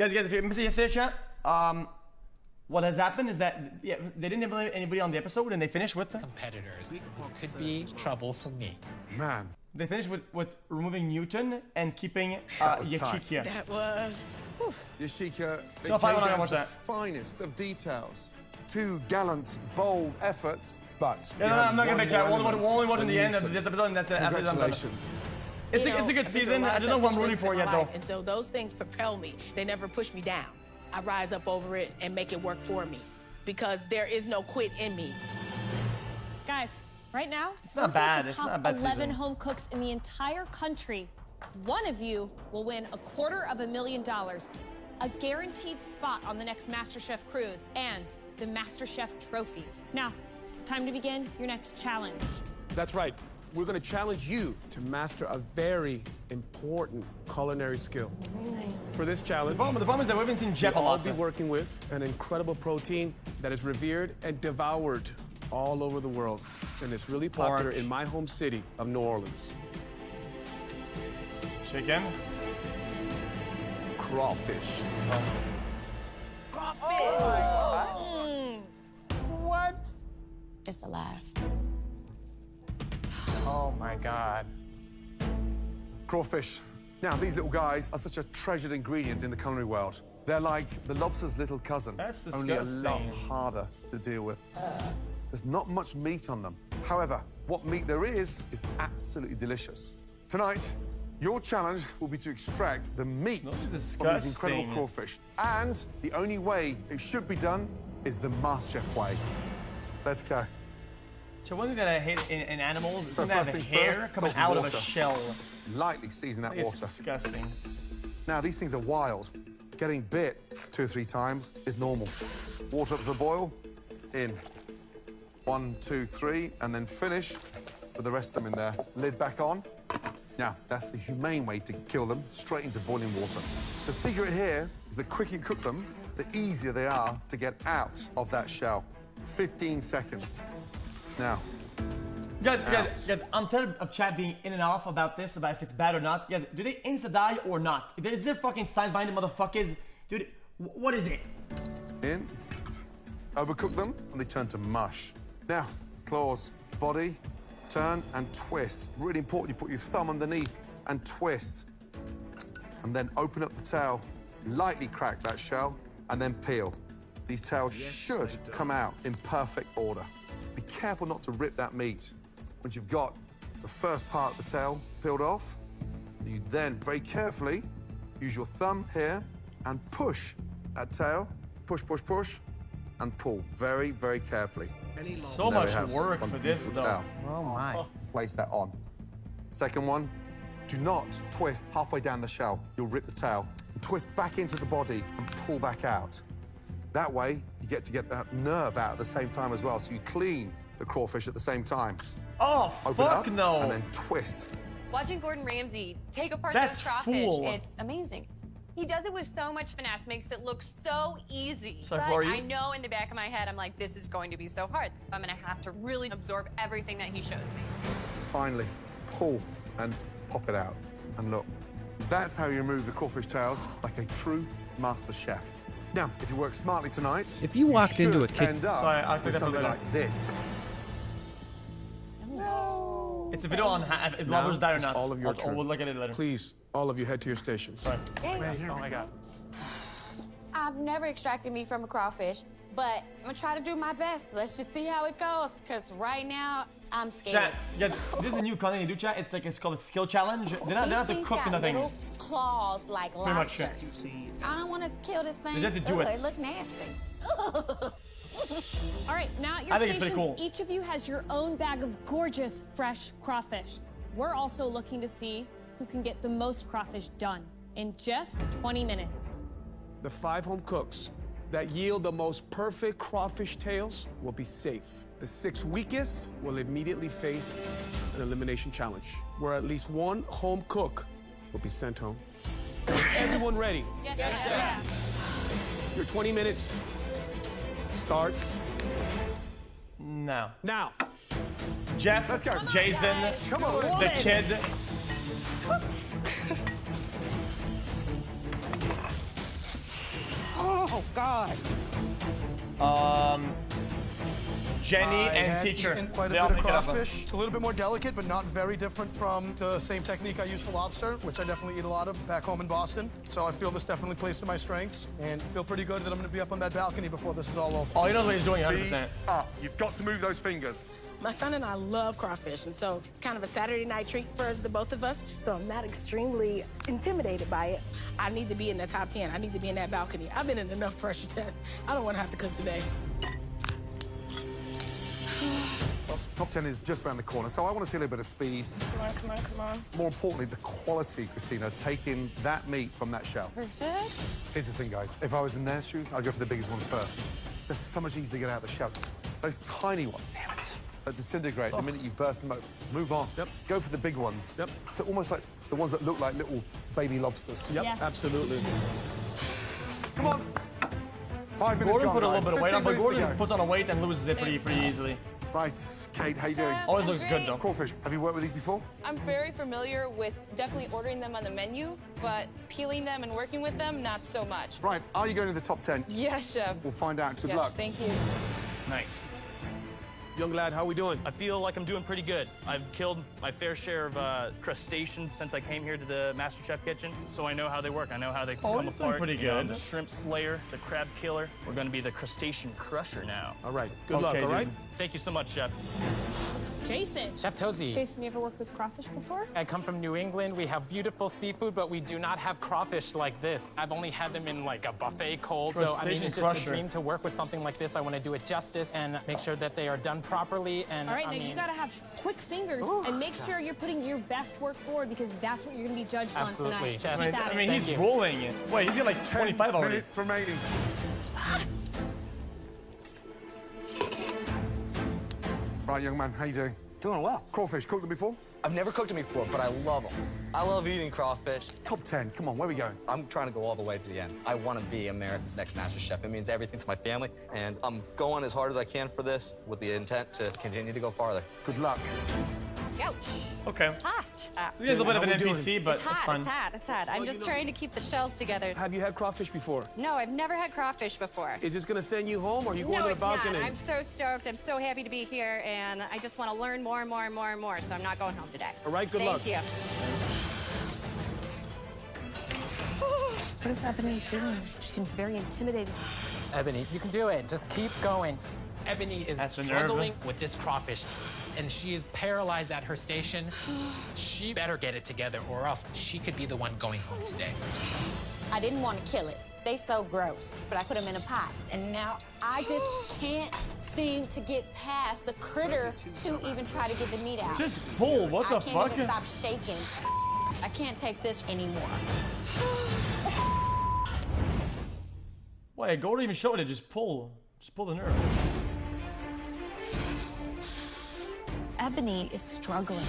Guys, if you missed it yesterday, chat, what has happened is that they didn't implement anybody on the episode, and they finished with competitors. This could be trouble for me. Man. They finished with removing Newton and keeping Yashika. That was... Yashika, they So came I'm not gonna down watch to the that. finest of details. 2 gallant, bold efforts, but... No, I'm not gonna make chat. We're only watching the end of this episode, and that's it. After this, I'm done. Congratulations. It's a good I've been through season. a lot I of don't know who I'm tough rooting for situations in yet, my though. life, and so those things propel me. They never push me down. I rise up over it and make it work for me because there is no quit in me. Guys, right now, It's not bad. It's top not a bad 11 season. home cooks in the entire country. One of you will win $250,000, a guaranteed spot on the next MasterChef cruise, and the MasterChef trophy. Now, time to begin your next challenge. That's right. We're going to challenge you to master a very important culinary skill. Nice. For this challenge, The problem is that we haven't seen Jeff a we'll all lot. be working with an incredible protein that is revered and devoured all over the world. And it's really popular in my home city of New Orleans. Chicken. Crawfish. Crawfish. What? It's alive. Oh my God. Crawfish. Now, these little guys are such a treasured ingredient in the culinary world. They're like the lobster's little cousin, That's only a lot disgusting. harder to deal with. There's not much meat on them. However, what meat there is absolutely delicious. Tonight, your challenge will be to extract the meat Those are from these disgusting. incredible crawfish. And the only way it should be done is the MasterChef way. Let's go. So one thing that I hate in animals is So when they have first a things hair first, coming salt and out of a water. shell. Lightly season that It's water. disgusting. Now, these things are wild. Getting bit 2 or 3 times is normal. Water up to the boil, in. 1, 2, 3, and then finish with the rest of them in there. Lid back on. Now, that's the humane way to kill them, straight into boiling water. The secret here is the quicker you cook them, the easier they are to get out of that shell. 15 seconds. Now, Guys, I'm tired of chat being in and off about this, about if it's bad or not. Guys, do they insta-die or not? Is there fucking science behind it, motherfuckers? Dude, what is it? in. Overcook them, and they turn to mush. Now, claws, body, turn and twist. Really important, you put your thumb underneath and twist. And then open up the tail, lightly crack that shell, and then peel. These tails should come out in perfect order. Be careful not to rip that meat. Once you've got the first part of the tail peeled off, you then very carefully use your thumb here and push that tail. Push, push, push, and pull very, very carefully. So There we much have work one for this, beautiful though. tail. Oh my. Place that on. Second one, do not twist halfway down the shell. You'll rip the tail. And twist back into the body and pull back out. That way, you get to get that nerve out at the same time as well, so you clean the crawfish at the same time. Oh, Open fuck up, no. and then twist. Watching Gordon Ramsay take apart That's those crawfish, fool. it's amazing. He does it with so much finesse, makes it look so easy. So but who are you? I know in the back of my head, I'm like, this is going to be so hard. I'm gonna have to really absorb everything that he shows me. Finally, pull and pop it out. And look, that's how you remove the crawfish tails like a true master chef. Now, if you work smartly tonight, If you walked should into a kitchen- end up Sorry, I'll take with that for something later. like this. It's a video on if Now lovers die or it's not. all of your turn. We'll look at it later. Please, all of you head to your stations. Sorry. Oh my God. I've never extracted meat from a crawfish, but I'm gonna try to do my best. Let's just see how it goes, because right now, I'm scared. Chat, guys, this is a new content you do, chat. It's called a skill challenge. They don't have to These cook things got nothing. little claws like Pretty much, yeah. lobsters. I don't want to kill this thing. You have to do Ugh, it. It look nasty. All right, now at your I think it's stations, pretty cool. each of you has your own bag of gorgeous, fresh crawfish. We're also looking to see who can get the most crawfish done in just 20 minutes. The 5 home cooks that yield the most perfect crawfish tails will be safe. The 6 weakest will immediately face an elimination challenge, where at least 1 home cook will be sent home. Everyone ready? Yes, yes. Your 20 minutes starts No. now. Jeff, Let's go. Jason, Come on. the kid. Oh, God. Jenny I and had teacher. eaten quite They a all bit of make it up. crawfish. It's a little bit more delicate, but not very different from the same technique I use for lobster, which I definitely eat a lot of back home in Boston. So I feel this definitely plays to my strengths, and feel pretty good that I'm going to be up on that balcony before this is all over. Oh, he knows what he's doing 100%. Speed up. You've got to move those fingers. My son and I love crawfish, and so it's kind of a Saturday night treat for the both of us. So I'm not extremely intimidated by it. I need to be in the top 10. I need to be in that balcony. I've been in enough pressure tests. I don't want to have to cook today. Well, top 10 is just around the corner, so I want to see a little bit of speed. Come on, come on, come on. More importantly, the quality, Christina, taking that meat from that shell. Perfect. Here's the thing, guys. If I was in their shoes, I'd go for the biggest ones first. They're so much easier to get out of the shell. Those tiny ones that disintegrate the minute you burst them open. Move on. Yep. Go for the big ones. Yep. So almost like the ones that look like little baby lobsters. Yep, Yeah. absolutely. Come on. 5 minutes Gordon gone, put a little guys. bit of weight on, 15 but minutes to Gordon go. puts on a weight and loses it pretty easily. Right, Kate, how you doing? Always looks good, though. Crawfish, have you worked with these before? I'm very familiar with definitely ordering them on the menu, but peeling them and working with them, not so much. Right, are you going to the top 10? Yes, Chef. We'll find out. Good Yes, luck. thank you. Nice. Young lad, how we doing? I feel like I'm doing pretty good. I've killed my fair share of crustaceans since I came here to the MasterChef kitchen, so I know how they work. I know how they come you're doing apart. pretty You know, I'm good. the shrimp slayer, the crab killer. We're going to be the crustacean crusher now. All right, good luck, Okay, all right? dude. Thank you so much, Chef. Jason. Chef Tozy. Jason, you ever worked with crawfish before? I come from New England. We have beautiful seafood, but we do not have crawfish like this. I've only had them in like a buffet cold. So I mean, Crustacean it's just crusher. a dream to work with something like this. I want to do it justice and make sure that they are done properly. And All right, I now mean, you gotta have quick fingers and make sure you're putting your best work forward because that's what you're gonna be judged Absolutely, on tonight. Chef. Keep at I it. mean, Thank he's you. rolling. Wait, he's got like 10 25 already. minutes remaining. Right, young man, how you doing? Doing well. Crawfish, cooked them before? I've never cooked them before, but I love them. I love eating crawfish. Top 10, come on, where are we going? I'm trying to go all the way to the end. I want to be America's next MasterChef. It means everything to my family, and I'm going as hard as I can for this with the intent to continue to go farther. Good luck. Ouch. Okay. Hot. He is a bit of an How we doing? NPC, but It's hot, it's fun. it's hot, it's hot. I'm just trying to keep the shells together. Have you had crawfish before? No, I've never had crawfish before. Is this gonna send you home, or are you going No, to the it's not. balcony? I'm so stoked. I'm so happy to be here, and I just want to learn more and more and more and more, so I'm not going home today. All right, good luck. Thank you. What is Ebony doing? She seems very intimidated. Ebony, you can do it. Just keep going. Ebony is That's a nerve. struggling with this crawfish, and she is paralyzed at her station. She better get it together, or else she could be the one going home today. I didn't want to kill it. They so gross, but I put them in a pot. And now I just can't seem to get past the critter to even try to get the meat out. Just pull, what the I can't fuck? even stop shaking. I can't take this anymore. Wait, Gordon even showed it, just pull. Just pull the nerve. Ebony is struggling.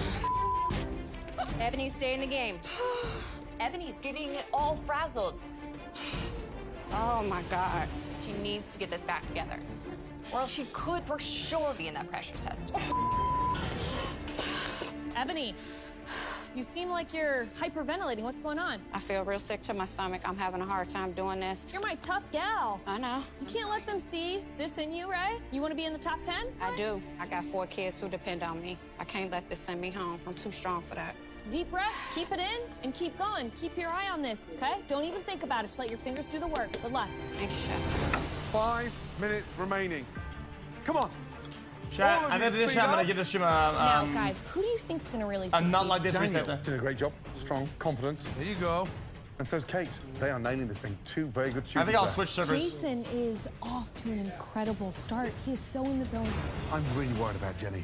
Ebony, stay in the game. Ebony's getting all frazzled. Oh my God. She needs to get this back together, or else she could for sure be in that pressure test. Ebony, you seem like you're hyperventilating. What's going on? I feel real sick to my stomach. I'm having a hard time doing this. You're my tough gal. I know. You can't let them see this in you, right? You want to be in the top 10? I do. I got 4 kids who depend on me. I can't let this send me home. I'm too strong for that. Deep breaths, keep it in, and keep going. Keep your eye on this, okay? Don't even think about it. Just let your fingers do the work. Good luck. Thank you, Chef. 5 minutes remaining. Come on. Chat, All of I you think this speed time I'm gonna up. give this stream Now, a, guys, who do you think's gonna really succeed? not like this Daniel reset. did a great job. Strong, confident. There you go. And so's Kate. They are nailing this thing. 2 very good students I think I'll there. switch servers. Jason is off to an incredible start. He is so in the zone. I'm really worried about Jenny.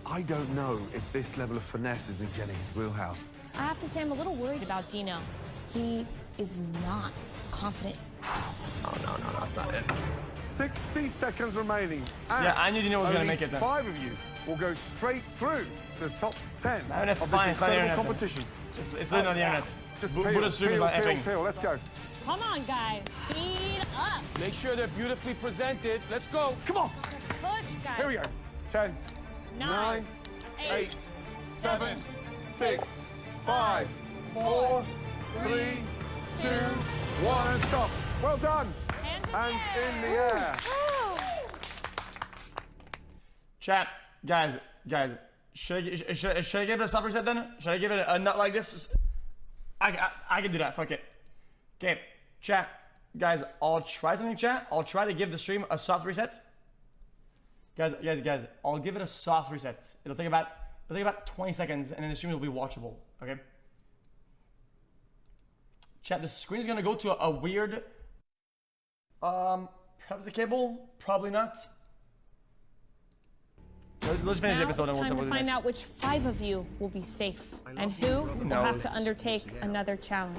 I don't know if this level of finesse is in Jenny's wheelhouse. I have to say, I'm a little worried about Dino. He is not confident. Oh, no, that's not it. 60 seconds remaining. And Yeah, I knew Dino was gonna only make it then. 5 of you will go straight through to the top 10 No, that's of fine, this it's not the incredible internet. competition. It's lit on the internet. Just Buddha stream is not epic. peel. Let's go. Come on, guys. Speed up. Make sure they're beautifully presented. Let's go. Come on. Push, guys. Here we go. 10, 9, 8, 7, 6, 5, 4, 3, 2, 1 and stop. Well done. Hands in the air. Chat, guys, should I give it a soft reset then? Should I give it a nut like this? I can do that, fuck it. Okay, chat, guys, I'll try something, chat. I'll try to give the stream a soft reset. Guys, I'll give it a soft reset. It'll take about 20 seconds and then the stream will be watchable, okay? Chat, the screen's gonna go to a weird, perhaps the cable, probably not. Let's finish the episode and we'll see It's time what to we do find next. out which 5 of you will be safe and who will have to undertake another challenge.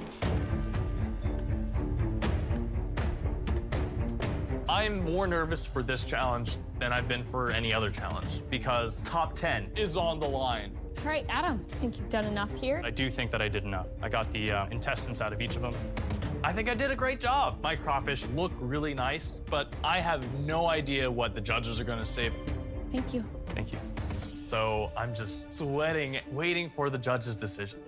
I'm more nervous for this challenge than I've been for any other challenge because top 10 is on the line. All right, Adam, do you think you've done enough here? I do think that I did enough. I got the intestines out of each of them. I think I did a great job. My crawfish look really nice, but I have no idea what the judges are gonna say. Thank you. Thank you. So I'm just sweating, waiting for the judge's decision.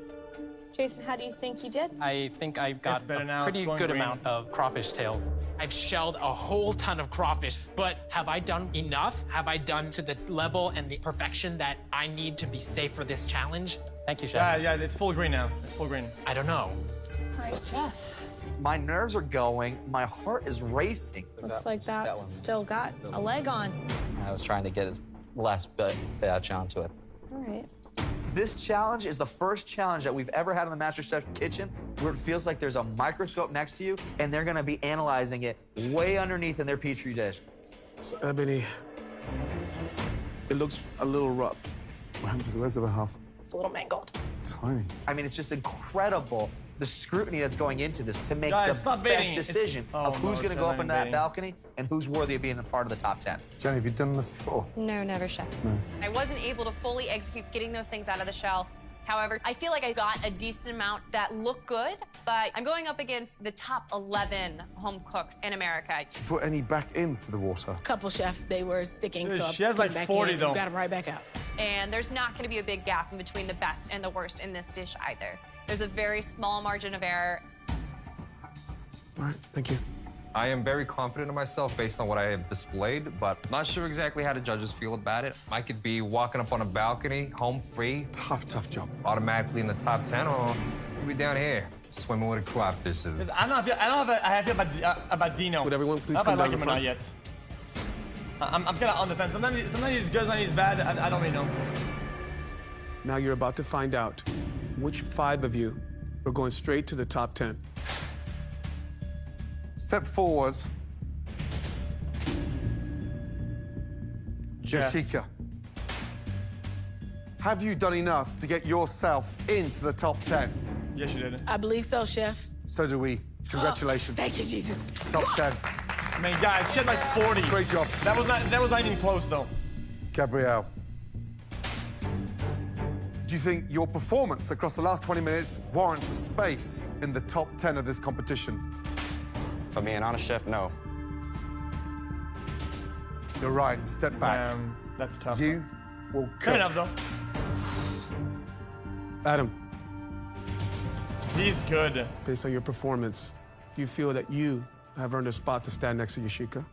Jason, how do you think you did? I think I've got better now, a pretty it's going good green. amount of crawfish tails. I've shelled a whole ton of crawfish, but have I done enough? Have I done to the level and the perfection that I need to be safe for this challenge? Thank you, Chef. Yeah, it's full green now. It's full green. I don't know. All right, Jeff. My nerves are going. My heart is racing. Looks like that's still got a leg on. I was trying to get as less bad challenge to it. All right. This challenge is the first challenge that we've ever had in the MasterChef kitchen where it feels like there's a microscope next to you and they're gonna be analyzing it way underneath in their Petri dish. So, Ebony, it looks a little rough. What happened to the rest of the half? It's a little mangled. Tiny. I mean, it's just incredible the scrutiny that's going into this to make Guys, the stop best baiting. decision of who's gonna go up into that balcony and who's worthy of being a part of the top 10. Jenny, have you done this before? No, never, Chef. No. I wasn't able to fully execute getting those things out of the shell. However, I feel like I got a decent amount that look good, but I'm going up against the top 11 home cooks in America. Did you put any back into the water? Couple, Chef, they were sticking, Dude, so she has I put like them back 40 in. though. Got them right back out. And there's not gonna be a big gap in between the best and the worst in this dish either. There's a very small margin of error. All right, thank you. I am very confident in myself based on what I have displayed, but not sure exactly how the judges feel about it. I could be walking up on a balcony, home free. Tough job. Automatically in the top 10, or I could be down here, swimming with the crawfishes. I don't know how I feel about Dino. Would everyone please I don't know come if I down like the him or front? not yet. I'm kind of on the fence. Sometimes he's good, sometimes he's bad. I don't really know. Now you're about to find out which 5 of you are going straight to the top 10. Step forward. Jeff. Yashika. Have you done enough to get yourself into the top 10? Yes, you did. I believe so, Chef. So do we. Congratulations. Thank you, Jesus. Top 10. I mean, guys, she had like 40. Great job. That was not even close, though. Gabrielle. Do you think your performance across the last 20 minutes warrants a space in the top 10 of this competition? If I'm being honest, Chef, no. You're right. Step back. That's tough. You will cook. Fair enough, though. Adam, He's good. based on your performance, do you feel that you have earned a spot to stand next to Yashika?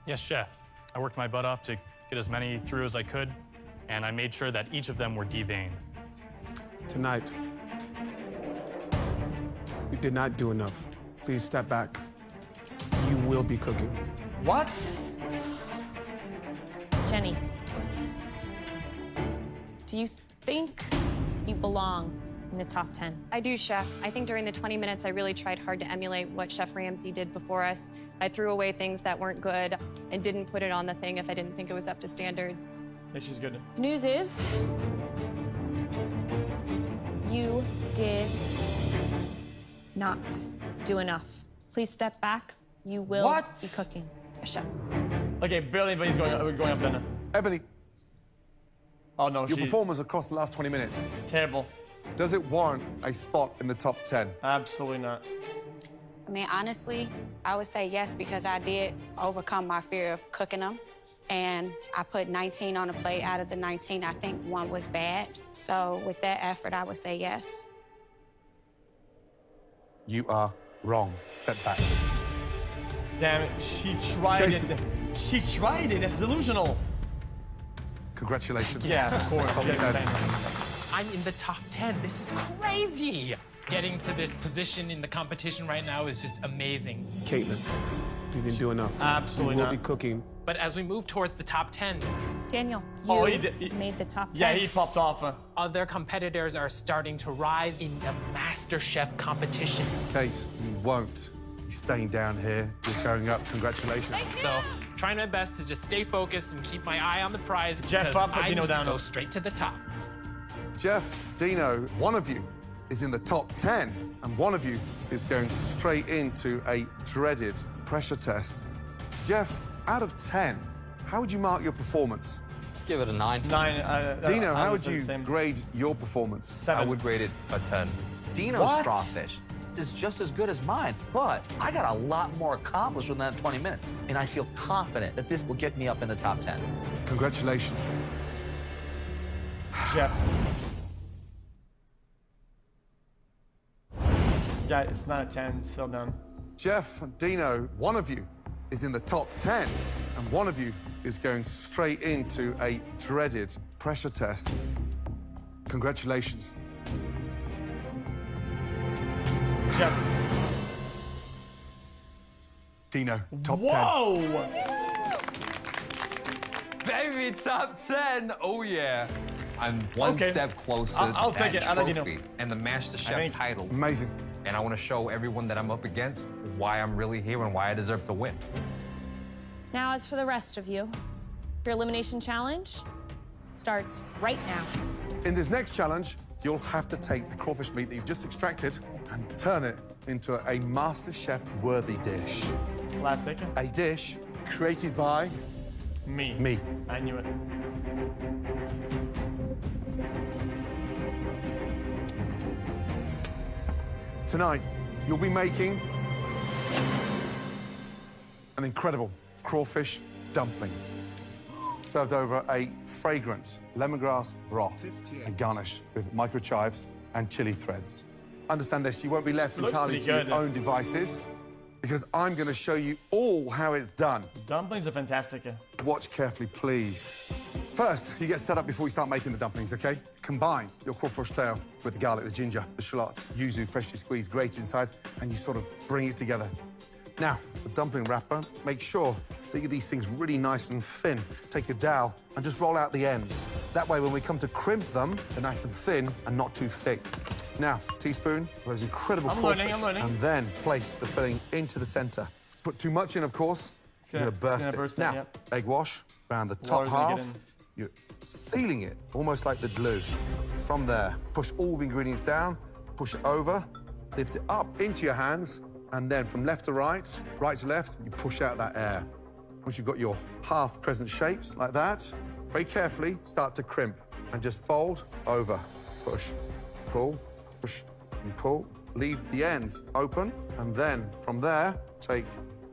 Yes, Chef. I worked my butt off to get as many through as I could, and I made sure that each of them were deveined. Tonight, you did not do enough. Please step back. You will be cooking. What? Jenny, do you think you belong in the top 10? I do, Chef. I think during the 20 minutes, I really tried hard to emulate what Chef Ramsay did before us. I threw away things that weren't good and didn't put it on the thing if I didn't think it was up to standard. Yeah, she's good. The news is you did not do enough. Please step back. You will be cooking. Chef. Okay, barely anybody's going up then. Ebony. Oh, no, Your performance across the last 20 minutes. Terrible. Does it warrant a spot in the top 10? Absolutely not. I mean, honestly, I would say yes because I did overcome my fear of cooking them. And I put 19 on the plate. Out of the 19, I think 1 was bad. So with that effort, I would say yes. You are Wrong. Step back. Damn it, she tried Jason. it. She tried it, it's delusional. Congratulations. Yeah, of course. Top Yeah, 10. I'm in the top 10. This is crazy. Getting to this position in the competition right now is just amazing. Caitlin, you didn't do enough. Absolutely you will not. be cooking. But as we move towards the top 10, Daniel, you Oh, he made the top 10. Yeah, he popped off. other competitors are starting to rise in the MasterChef competition. Kate, you won't be staying down here. You're going up. Congratulations. So, trying my best to just stay focused and keep my eye on the prize Jeff because up, I Dino need to down. go straight to the top. Jeff, Dino, one of you is in the top 10, and one of you is going straight into a dreaded pressure test. Jeff, out of 10, how would you mark your performance? Give it a 9. 9. Dino, I how would would you say the same. grade your performance? 7. I would grade it a 10. Dino's What? crawfish is just as good as mine, but I got a lot more accomplished within that 20 minutes, and I feel confident that this will get me up in the top 10. Congratulations. Jeff. Yeah, it's not a 10, still down. Jeff, Dino, one of you is in the top 10, and one of you is going straight into a dreaded pressure test. Congratulations. Jeff. Dino, top 10. Whoa! Baby, top 10. Oh, yeah. I'm one Okay. step closer I'll to take that it. I'll let you know. trophy and the I MasterChef think- title. Amazing. And I want to show everyone that I'm up against why I'm really here and why I deserve to win. Now, as for the rest of you, your elimination challenge starts right now. In this next challenge, you'll have to take the crawfish meat that you've just extracted and turn it into a MasterChef-worthy dish. Classic. A dish created by Me. me. I knew it. Tonight, you'll be making an incredible crawfish dumpling, served over a fragrant lemongrass broth and garnished with microchives and chili threads. Understand this, you won't be left Looks entirely pretty to good. your own devices, because I'm going to show you all how it's done. Dumplings are fantastic. Watch carefully, please. First, you get set up before you start making the dumplings, okay? Combine your crawfish tail with the garlic, the ginger, the shallots, yuzu freshly squeezed, grated inside, and you sort of bring it together. Now, the dumpling wrapper, make sure that you get these things really nice and thin. Take your dowel and just roll out the ends. That way, when we come to crimp them, they're nice and thin and not too thick. Now, teaspoon of those incredible I'm crawfish, learning, I'm learning. and then place the filling into the center. Put too much in, of course, you're gonna burst it. Now, yep. egg wash around the top Water's gonna get half. in. You're sealing it, almost like the glue. From there, push all the ingredients down, push it over, lift it up into your hands, and then from left to right, right to left, you push out that air. Once you've got your half crescent shapes like that, very carefully start to crimp and just fold over. Push, pull, push, and pull. Leave the ends open, and then from there, take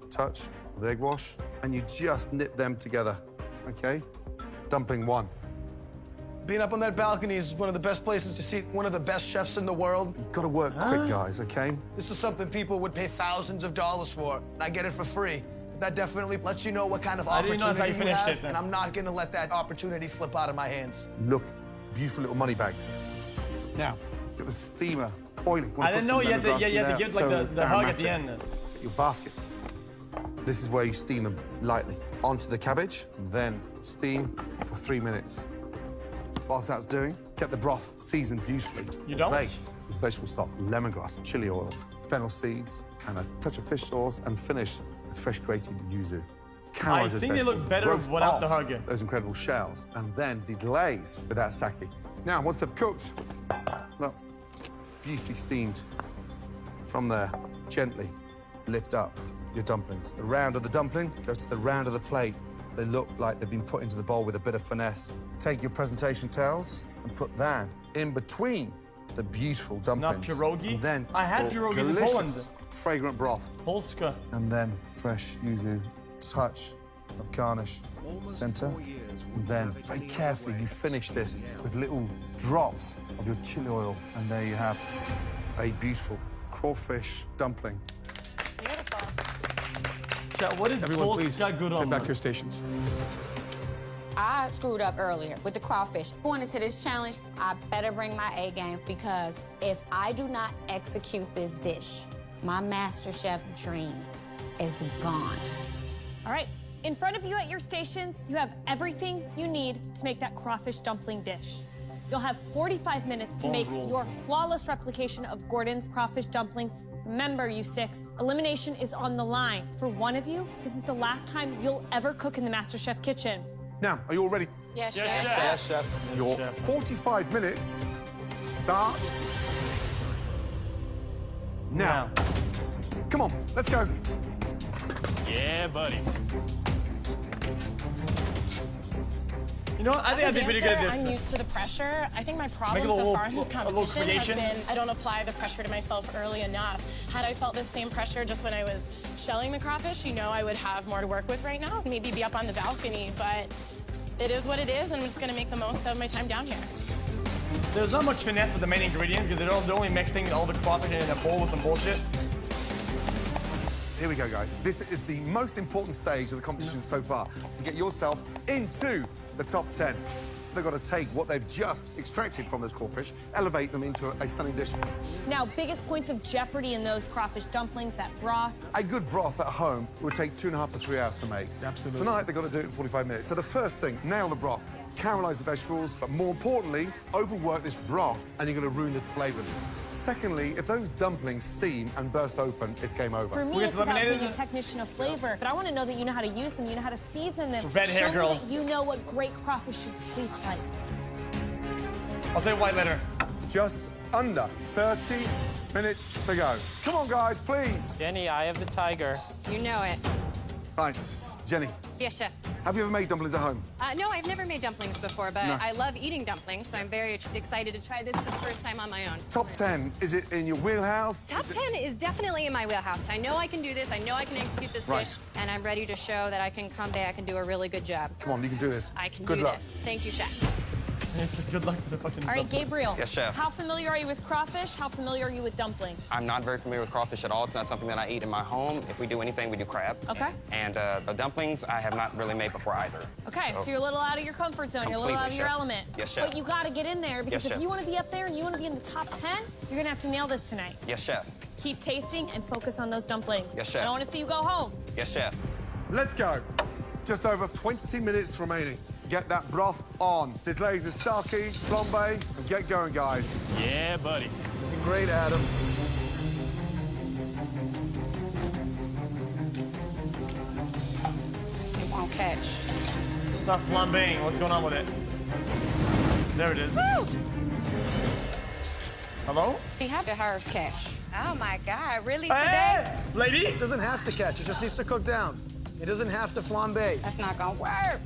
a touch of the egg wash, and you just knit them together, okay? Dumpling 1. Being up on that balcony is one of the best places to see one of the best chefs in the world. You've got to work quick, guys, okay? This is something people would pay thousands of dollars for, and I get it for free. That definitely lets you know what kind of I didn't know if I opportunity you finished have, it then. and I'm not gonna let that opportunity slip out of my hands. Look, beautiful little money bags. Now, get the steamer boiling. I didn't know you had to, you had to give like the hug at the end. Get your basket. This is where you steam them lightly. Onto the cabbage, then steam for 3 minutes. Whilst that's doing, get the broth seasoned beautifully. You don't? Base with vegetable stock, lemongrass, chili oil, fennel seeds, and a touch of fish sauce, and finish with fresh grated yuzu. I think they look better Roast without the off hug. those incredible shells, and then deglaze with that sake. Now, once they've cooked, look, beautifully steamed. From there, gently lift up your dumplings. The round of the dumpling goes to the round of the plate. They look like they've been put into the bowl with a bit of finesse. Take your presentation towels and put that in between the beautiful dumplings. Not pierogi? And then I had pour pierogies in delicious, Poland. fragrant broth. Polska. And then fresh yuzu, touch of garnish, center. And then very carefully you finish this with little drops of your chili oil. And there you have a beautiful crawfish dumpling Chat, what is Everyone, please Polska get Górą? back to your stations. I screwed up earlier with the crawfish. Going into this challenge, I better bring my A game because if I do not execute this dish, my MasterChef dream is gone. All right, in front of you at your stations, you have everything you need to make that crawfish dumpling dish. You'll have 45 minutes to make your flawless replication of Gordon's crawfish dumplings. Remember, you six, elimination is on the line. For one of you, this is the last time you'll ever cook in the MasterChef kitchen. Now, are you all ready? Yes, Yes, chef. chef. Yes, chef. Your 45 minutes start now. Come on, let's go. Yeah, buddy. You know what? I think I'd be pretty good at this. I'm used to the pressure. I think my problem Make a so little- far in this a little competition has creation. been I don't apply the pressure to myself early enough. Had I felt the same pressure just when I was shelling the crawfish, you know I would have more to work with right now. Maybe be up on the balcony, but it is what it is, and I'm just gonna make the most of my time down here. There's not much finesse with the main ingredients because they're only mixing all the crawfish in a bowl with some bullshit. Here we go, guys. This is the most important stage of the competition so far to get yourself into the top 10. They've got to take what they've just extracted from those crawfish, elevate them into a stunning dish. Now, biggest points of jeopardy in those crawfish dumplings, that broth. A good broth at home would take 2.5 to 3 hours to make. Absolutely. Tonight, they've got to do it in 45 minutes. So the first thing, nail the broth. Caramelize the vegetables, but more importantly, overwork this broth and you're going to ruin the flavor. Secondly, if those dumplings steam and burst open, it's game over. For me, Who it's gets about being eliminated? a technician of flavor, but I want to know that you know how to use them, you know how to season them. Red hair Show girl. me that you know what great crawfish should taste like. I'll tell you why later. Just under 30 minutes to go. Come on, guys, please. Jenny, eye of the tiger. You know it. Right, Jenny, Yes, chef. have you ever made dumplings at home? No, I've never made dumplings before, but No. I love eating dumplings, so I'm very excited to try this for the first time on my own. Top 10, is it in your wheelhouse? Top Is it- 10 is definitely in my wheelhouse. I know I can do this. I know I can execute this Right. dish, and I'm ready to show that I can come back and do a really good job. Come on, you can do this. I can Good do luck. this. Thank you, chef. Good luck with the fucking. All right, Gabriel. Yes, chef. How familiar are you with crawfish? How familiar are you with dumplings? I'm not very familiar with crawfish at all. It's not something that I eat in my home. If we do anything, we do crab. Okay. And the dumplings, I have not really made before either. Okay, so you're a little out of your comfort zone. You're a little out of Completely, your chef. element. Yes, chef. But you got to get in there because Yes, if chef. you want to be up there and you want to be in the top 10, you're going to have to nail this tonight. Yes, chef. Keep tasting and focus on those dumplings. Yes, chef. I don't want to see you go home. Yes, chef. Let's go. Just over 20 minutes remaining. Get that broth on. Deglaze the sake, flambe, and get going, guys. Yeah, buddy. Great, Adam. It won't catch. Stop flambeing. What's going on with it? There it is. Hello? See, how did hers catch? Oh my God, really Hey, lady. It doesn't have to catch. It just needs to cook down. It doesn't have to flambe. That's not gonna work.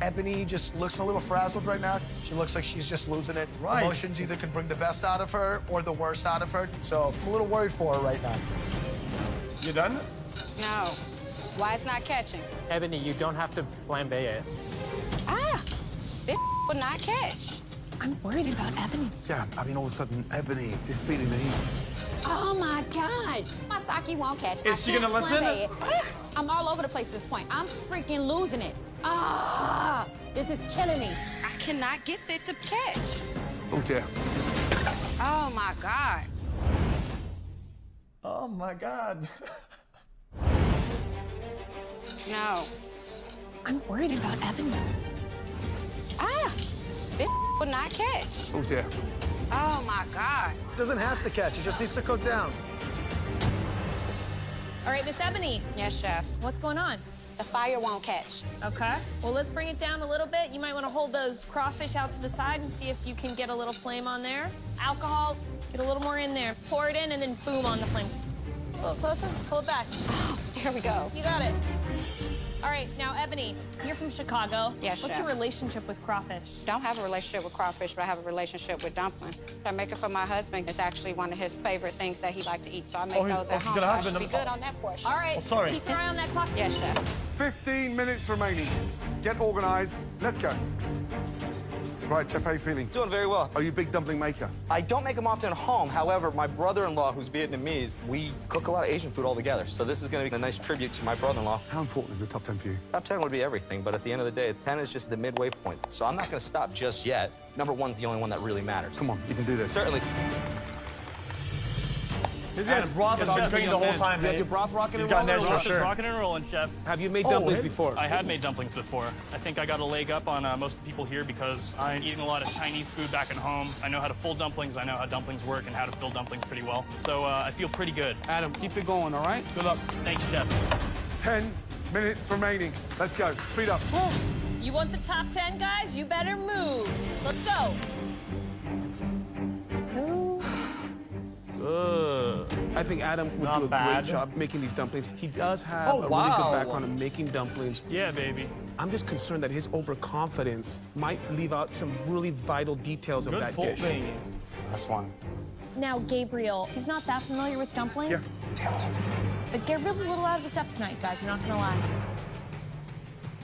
Ebony just looks a little frazzled right now. She looks like she's just losing it. Right. Emotions either can bring the best out of her or the worst out of her. So I'm a little worried for her right now. You done? No. Why it's not catching? Ebony, you don't have to flambe it. Ah, this will not catch. I'm worried about Ebony. Yeah, I mean, all of a sudden, Ebony is feeling the heat. Oh my God. My sake won't catch. Is she gonna listen? flambe it. I'm all over the place at this point. I'm freaking losing it. Ah, this is killing me. I cannot get it to catch. Oh, dear. Oh my God. Oh my God. No. I'm worried about Ebony. Ah, this will not catch. Oh, dear. Oh my God. It doesn't have to catch. It just needs to cook down. All right, Miss Ebony, Yes, chef. what's going on? The fire won't catch. Okay. Well, let's bring it down a little bit. You might want to hold those crawfish out to the side and see if you can get a little flame on there. Alcohol, get a little more in there. Pour it in and then boom on the flame. A little closer, pull it back. Here we go. You got it. All right, now, Ebony, you're from Chicago. Yes, What's chef. your relationship with crawfish? Don't have a relationship with crawfish, but I have a relationship with dumpling. I make it for my husband. It's actually one of his favorite things that he likes to eat, so I make those at she's home. got a So I husband. should be good on that portion. All right, Oh, sorry. keep your eye on that clock. Yes, chef. 15 minutes remaining. Get organized. Let's go. Right, Chef, how you feeling? Doing very well. Are you a big dumpling maker? I don't make them often at home. However, my brother-in-law, who's Vietnamese, we cook a lot of Asian food all together. So this is going to be a nice tribute to my brother-in-law. How important is the top 10 for you? Top 10 would be everything, but at the end of the day, 10 is just the midway point. So I'm not going to stop just yet. Number one's the only one that really matters. Come on, you can do this. Certainly. This guy's broth has been cooking the whole time, You have dude. your broth rocking He's and got rolling? nerves for Broth is sure. rocking and rolling, chef. Have you made dumplings before? I had made dumplings before. I think I got a leg up on most people here because I'm eating a lot of Chinese food back at home. I know how to fold dumplings. I know how dumplings work and how to fill dumplings pretty well. So I feel pretty good. Adam, keep it going, all right? Good luck. Thanks, chef. 10 minutes remaining. Let's go. Speed up. You want the top 10, guys? You better move. Let's go. I think Adam would Not do a bad. great job making these dumplings. He does have a really wow. good background in making dumplings. Yeah, baby. I'm just concerned that his overconfidence might leave out some really vital details of Good that dish. folding. That's one. Now, Gabriel, he's not that familiar with dumplings. Yeah. But Gabriel's a little out of his depth tonight, guys. I'm not gonna lie.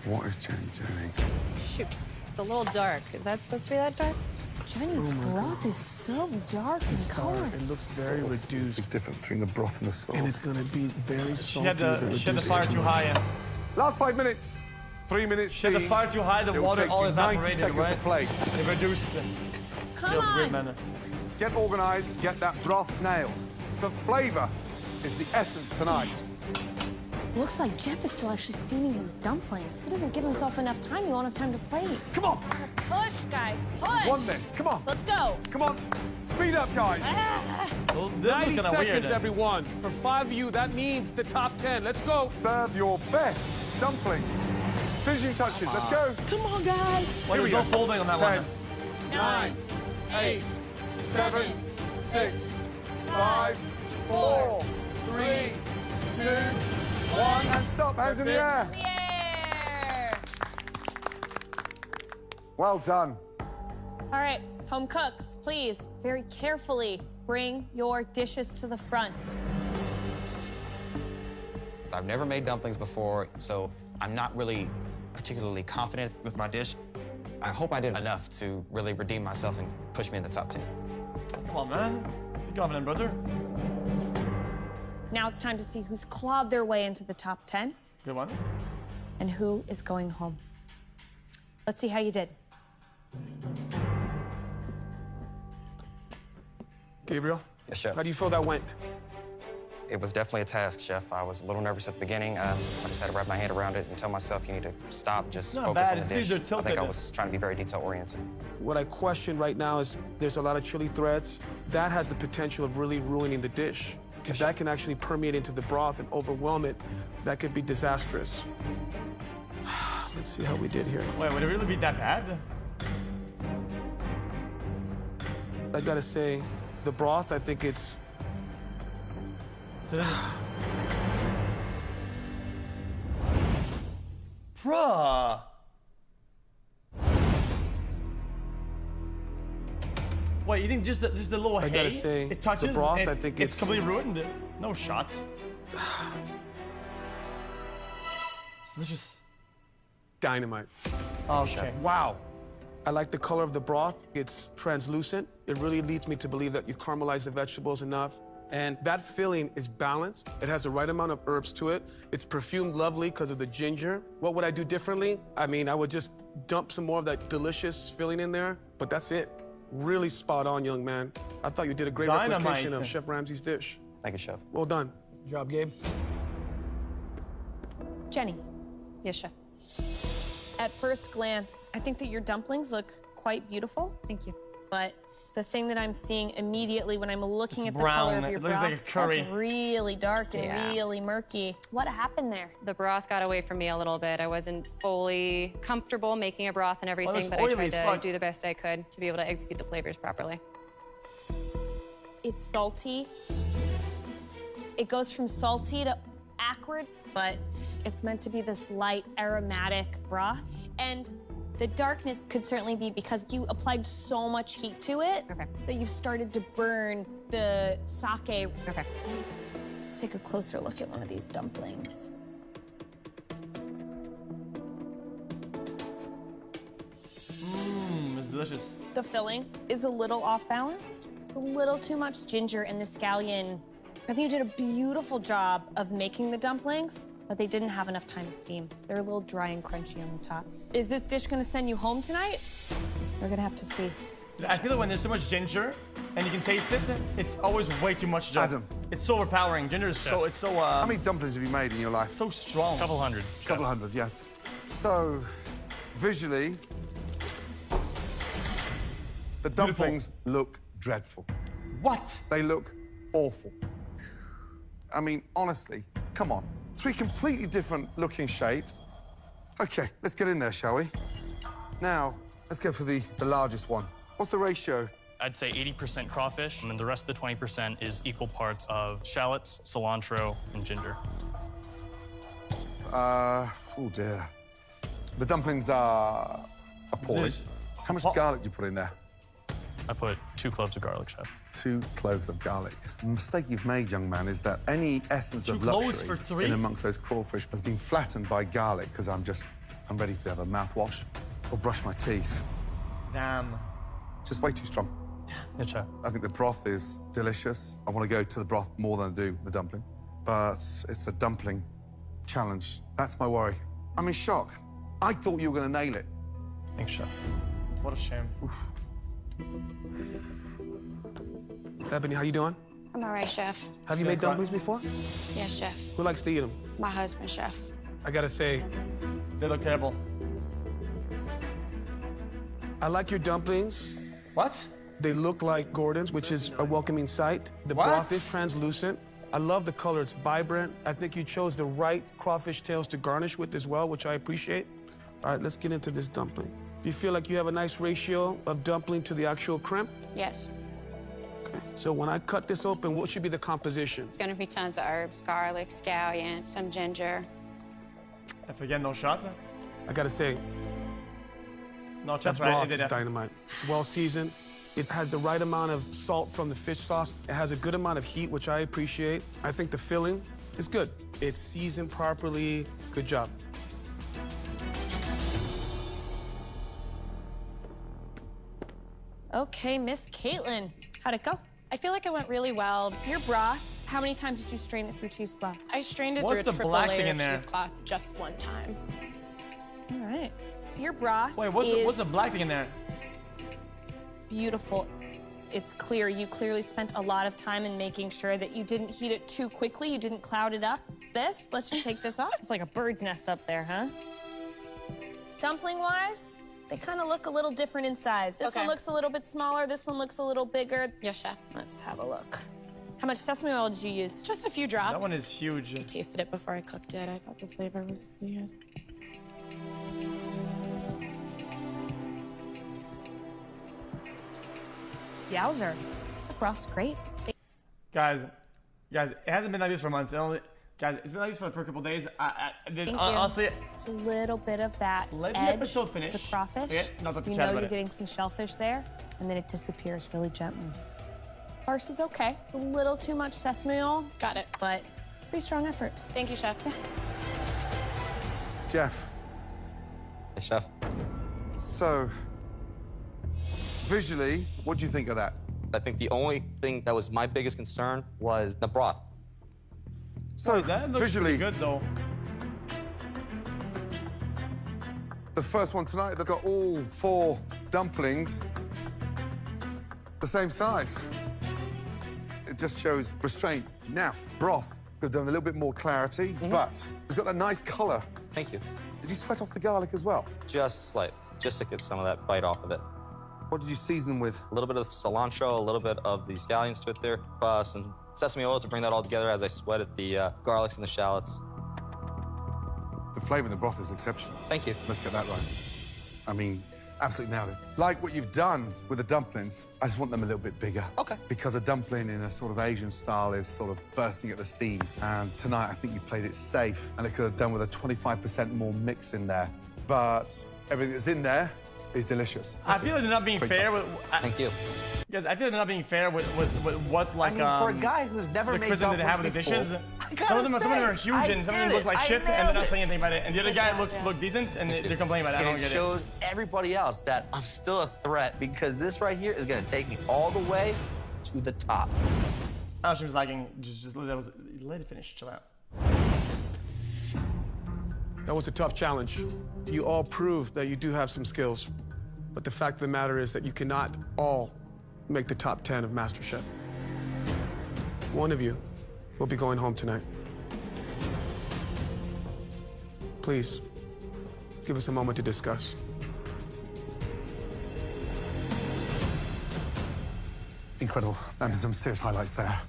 What is Jenny doing? Shoot. It's a little dark. Is that supposed to be that dark? Jenny's broth is so dark in color. It looks very reduced. Big difference between the broth and the sauce. And it's gonna be very She salty. had the fire too high. And Last 5 minutes. 3 minutes. she had the fire too high. The It will water take all you 90 evaporated, seconds right? to plate. It reduced. Come Feels on. weird, man. Get organized, get that broth nailed. The flavor is the essence tonight. Looks like Jeff is still actually steaming his dumplings. He doesn't give himself enough time. He won't have time to plate. Come on. Push, guys, push. Won this. Come on. Let's go. Come on. Speed up, guys. Well, this 90 looks kinda seconds, weird. everyone. For 5 of you, that means the top 10. Let's go. Serve your best dumplings. Finishing touches. Let's go. Come on, guys. Well, there's no folding on that 10, one. 9, 8, 7, 6, 5, 4, 3, 2, 1, and stop. Hands in the air. Yeah. Well done. All right, home cooks, please, very carefully bring your dishes to the front. I've never made dumplings before, so I'm not really particularly confident with my dish. I hope I did enough to really redeem myself and push me in the top 10. Come on, man. Be confident, brother. Now it's time to see who's clawed their way into the top 10 Good one. and who is going home. Let's see how you did. Gabriel, Yes, chef. how do you feel that went? It was definitely a task, chef. I was a little nervous at the beginning. I just had to wrap my head around it and tell myself, you need to stop, just Not focus bad. on the These dish. are tilted. I think I was trying to be very detail-oriented. What I question right now is there's a lot of chili threads. That has the potential of really ruining the dish because that can actually permeate into the broth and overwhelm it. That could be disastrous. Let's see how we did here. Wait, would it really be that bad? I gotta say, the broth, I think it's... So this is... Bruh. Wait, you think just the little I hay gotta say, it touches? the broth, and I think it's completely ruined. No shot. It's delicious. dynamite. Okay. Wow. I like the color of the broth. It's translucent. It really leads me to believe that you caramelized the vegetables enough. And that filling is balanced. It has the right amount of herbs to it. It's perfumed lovely because of the ginger. What would I do differently? I mean, I would just dump some more of that delicious filling in there, but that's it. Really spot on, young man. I thought you did a great replication of Chef Ramsay's dish. Thank you, chef. Well done. Good job, Gabe. Jenny, Yes, chef. at first glance, I think that your dumplings look quite beautiful. Thank you. But the thing that I'm seeing immediately when I'm looking It's at the color brown. of your It looks broth, like a curry. that's really dark and Yeah. really murky. What happened there? The broth got away from me a little bit. I wasn't fully comfortable making a broth and everything, it's but I oily tried as to fuck. do the best I could to be able to execute the flavors properly. It's salty. It goes from salty to acrid, but it's meant to be this light, aromatic broth. And the darkness could certainly be because you applied so much heat to it that you've started to burn the sake. Okay. Let's take a closer look at one of these dumplings. It's delicious. delicious. The filling is a little off balanced. A little too much ginger in the scallion. I think you did a beautiful job of making the dumplings, but they didn't have enough time to steam. They're a little dry and crunchy on the top. Is this dish gonna send you home tonight? We're gonna have to see. I feel like when there's so much ginger and you can taste it, it's always way too much ginger. Adam. It's so overpowering. Ginger is so, it's so, How many dumplings have you made in your life? so strong. Couple hundred. Couple hundred, yes. So, visually, the dumplings look dreadful. What? They look awful. I mean, honestly, come on. 3 completely different looking shapes. Okay, let's get in there, shall we? Now, let's go for the largest one. What's the ratio? I'd say 80% crawfish, and then the rest of the 20% is equal parts of shallots, cilantro, and ginger. Oh dear. The dumplings are appalling. How much garlic do you put in there? I put 2 cloves of garlic, chef. 2 cloves of garlic. The mistake you've made, young man, is that any essence of 2 cloves luxury for 3? in amongst those crawfish has been flattened by garlic, because I'm ready to have a mouthwash or brush my teeth. Damn. Just way too strong. Good chef. I think the broth is delicious. I want to go to the broth more than I do the dumpling. But it's a dumpling challenge. That's my worry. I'm in shock. I thought you were going to nail it. Thanks, chef. What a shame. Oof. Ebony, how you doing? I'm all right, chef. Have you made dumplings before? Yes, chef. Who likes to eat them? My husband, chef. I gotta say, They look terrible. I like your dumplings. What? They look like Gordon's, which is a welcoming sight. The broth is translucent. I love the color, it's vibrant. I think you chose the right crawfish tails to garnish with as well, which I appreciate. All right, let's get into this dumpling. Do you feel like you have a nice ratio of dumpling to the actual crimp? Yes. Okay. So when I cut this open, what should be the composition? It's gonna be tons of herbs, garlic, scallion, some ginger. If again, no shot. I gotta say, No, that that's broth right. is dynamite. It's well seasoned. It has the right amount of salt from the fish sauce. It has a good amount of heat, which I appreciate. I think the filling is good. It's seasoned properly. Good job. Okay, Miss Caitlin, how'd it go? I feel like it went really well. Your broth, how many times did you strain it through cheesecloth? I strained it What's through a the triple black thing layer in there? cheesecloth just one time. All right. Your broth Wait, is what's the black thing in there? beautiful. It's clear. You clearly spent a lot of time in making sure that you didn't heat it too quickly. You didn't cloud it up. Let's just take this off. It's like a bird's nest up there, huh? Dumpling-wise, they kind of look a little different in size. This one looks a little bit smaller. This one looks a little bigger. Yes, chef. Let's have a look. How much sesame oil did you use? Just a few drops. That one is huge. I tasted it before I cooked it. I thought the flavor was pretty good. Yowzer. The broth's great. Guys, it hasn't been like this for months. Guys, it's been like this for a couple days. Honestly, It's a little bit of that let the edge, episode finish. the crawfish. Okay, not to You chat know about you're it. getting some shellfish there, and then it disappears really gently. Farce is okay. It's a little too much sesame oil. Got it. But pretty strong effort. Thank you, chef. Jeff. Hey, chef. So, visually, what do you think of that? I think the only thing that was my biggest concern was the broth. So, That looks visually, pretty good though. the first one tonight, they've got all 4 dumplings the same size. It just shows restraint. Now, broth could have done a little bit more clarity, but it's got that nice color. Thank you. Did you sweat off the garlic as well? Just slight, just to get some of that bite off of it. What did you season them with? A little bit of cilantro, a little bit of the scallions to it there, some sesame oil to bring that all together as I sweated the garlics and the shallots. The flavor in the broth is exceptional. Thank you. Let's get that right. I mean, absolutely nailed it. Like what you've done with the dumplings, I just want them a little bit bigger. Okay. Because a dumpling in a sort of Asian style is sort of bursting at the seams. And tonight, I think you played it safe, and it could have done with a 25% more mix in there. But everything that's in there is delicious. I feel like they're not being Great fair job. with. Thank you. Guys, I feel like they're not being fair with what like I mean, for a guy who's never the made criticism that they have dumplings with the before, dishes. Some of them are huge and some of them look like shit and they're not saying anything about it. And the other guy look decent and they're complaining about it. I don't get it. It shows everybody else that I'm still a threat because this right here is gonna take me all the way to the top. Oh, she was lagging. Just let it finish. Chill out. That was a tough challenge. You all proved that you do have some skills. But the fact of the matter is that you cannot all make the top 10 of MasterChef. One of you will be going home tonight. Please, give us a moment to discuss. Incredible. And some serious highlights there.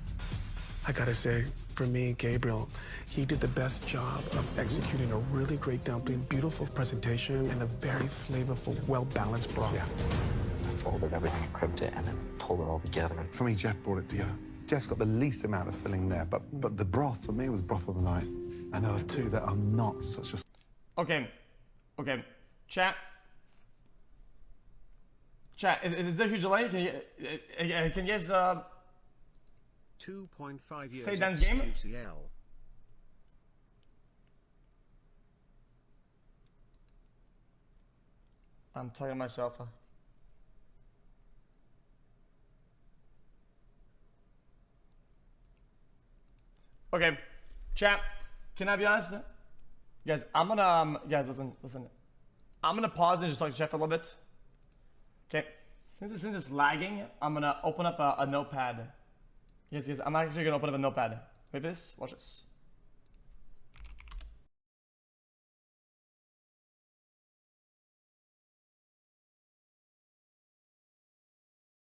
I gotta say, for me, Gabriel, he did the best job of executing a really great dumpling, beautiful presentation, and a very flavorful, well-balanced broth. Yeah. I folded everything, crimped it, and then pulled it all together. For me, Jeff brought it together. Jeff's got the least amount of filling there, but the broth, for me, was broth of the night. And there are two that are not such a... Okay. Chat, is there a huge delay? Can you guys, 2.5 years say Dan's game? XQCL. I'm talking to myself. Okay, chat, can I be honest? Guys, I'm gonna, guys, listen. I'm gonna pause and just talk to Jeff for a little bit. Okay, since it's lagging, I'm gonna open up a notepad. Yes, I'm actually gonna open up a notepad. Wait for this, watch this.